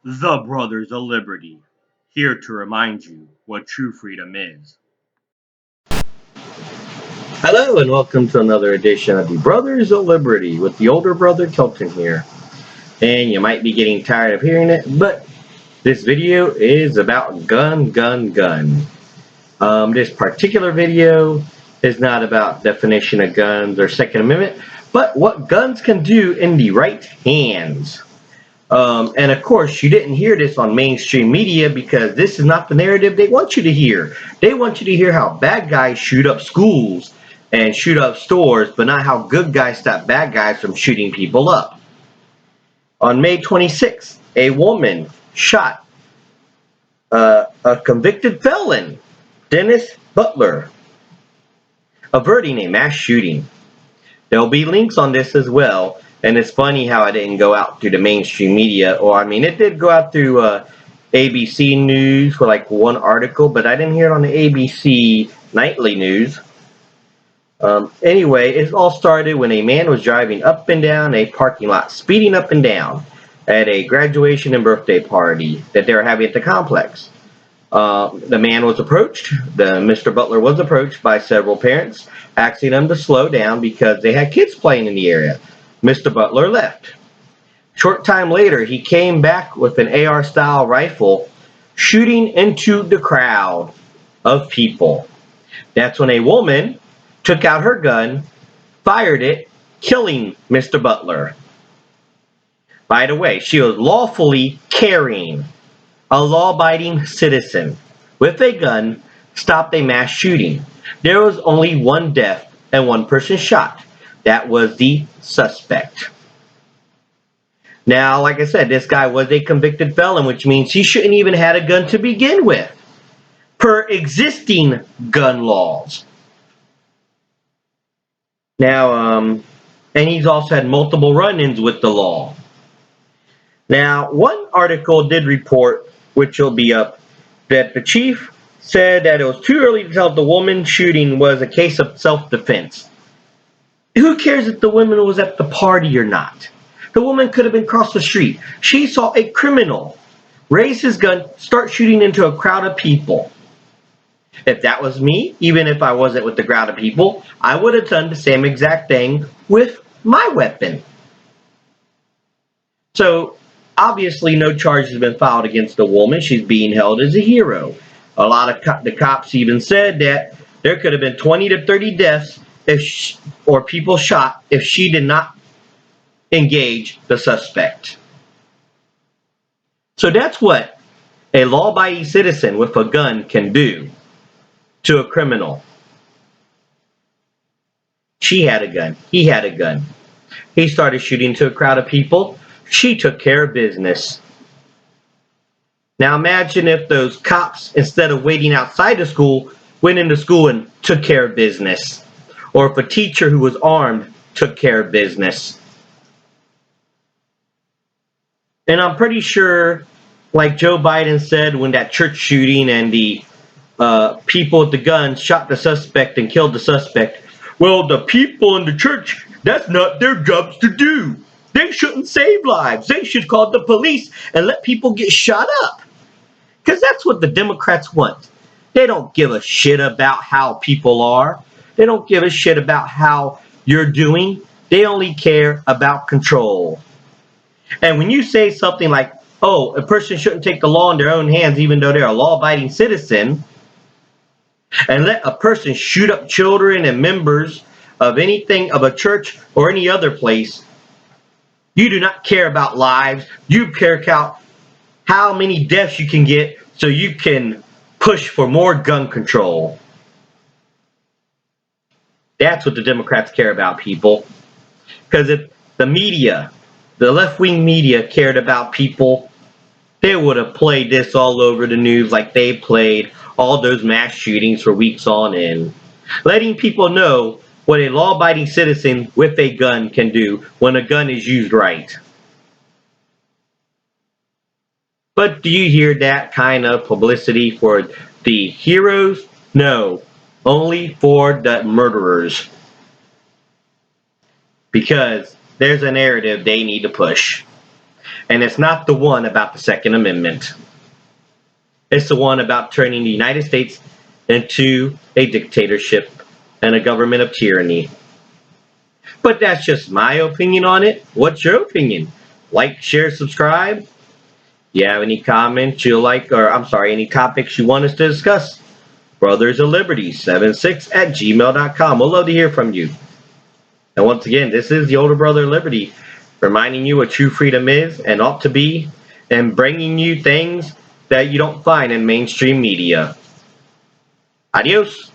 The Brothers of Liberty, here to remind you what true freedom is. Hello, and welcome to another edition of the Brothers of Liberty with the older brother Kelton here. And you might be getting tired of hearing it, but this video is about gun. This particular video is not about definition of guns or Second Amendment, but what guns can do in the right hands. And of course, you didn't hear this on mainstream media because this is not the narrative they want you to hear. They want you to hear how bad guys shoot up schools and shoot up stores, but not how good guys stop bad guys from shooting people up. On May 26th, a woman shot a convicted felon, Dennis Butler, averting a mass shooting. There'll be links on this as well. And it's funny how it didn't go out through the mainstream media. It did go out through ABC News for like one article, but I didn't hear it on the ABC Nightly News. Anyway, it all started when a man was driving up and down a parking lot, speeding up and down at a graduation and birthday party that they were having at the complex. The man was approached, Mr. Butler was approached by several parents, asking him to slow down because they had kids playing in the area. Mr. Butler left. Short time later, he came back with an AR-style rifle, shooting into the crowd of people. That's when a woman took out her gun, fired it, killing Mr. Butler. By the way, she was lawfully carrying. A law-abiding citizen with a gun stopped a mass shooting. There was only one death and one person shot. That was the suspect. Now, like I said, this guy was a convicted felon, which means he shouldn't even had a gun to begin with, per existing gun laws. Now, and he's also had multiple run-ins with the law. Now, one article did report, which will be up, that the chief said that it was too early to tell if the woman shooting was a case of self-defense. Who cares if the woman was at the party or not? The woman could have been across the street. She saw a criminal raise his gun, start shooting into a crowd of people. If that was me, even if I wasn't with the crowd of people, I would have done the same exact thing with my weapon. So, obviously, no charges have been filed against the woman. She's being held as a hero. A lot of the cops even said that there could have been 20 to 30 deaths or people shot if she did not engage the suspect. So that's what a law-abiding citizen with a gun can do to a criminal. She had a gun. He had a gun. He started shooting to a crowd of people. She took care of business. Now imagine if those cops, instead of waiting outside the school, went into school and took care of business. Or if a teacher who was armed took care of business. And I'm pretty sure, like Joe Biden said when that church shooting and the people with the guns shot the suspect and killed the suspect, well, the people in the church, that's not their jobs to do. They shouldn't save lives. They should call the police and let people get shot up. Because that's what the Democrats want. They don't give a shit about how people are. They don't give a shit about how you're doing. They only care about control. And when you say something like, oh, a person shouldn't take the law in their own hands even though they're a law-abiding citizen, and let a person shoot up children and members of anything, of a church or any other place, you do not care about lives. You care about how many deaths you can get so you can push for more gun control. That's what the Democrats care about, people. Because if the media, the left-wing media cared about people, they would have played this all over the news like they played all those mass shootings for weeks on end. Letting people know what a law-abiding citizen with a gun can do when a gun is used right. But do you hear that kind of publicity for the heroes? No, only for the murderers. Because there's a narrative they need to push. And it's not the one about the Second Amendment. It's the one about turning the United States into a dictatorship and a government of tyranny. But that's just my opinion on it. What's your opinion? Like, share, subscribe. You have any comments you like, or I'm sorry, any topics you want us to discuss? Brothers of Liberty 76@gmail.com. We'll love to hear from you. And once again, this is the older brother of Liberty, reminding you what true freedom is and ought to be, and bringing you things that you don't find in mainstream media. Adios.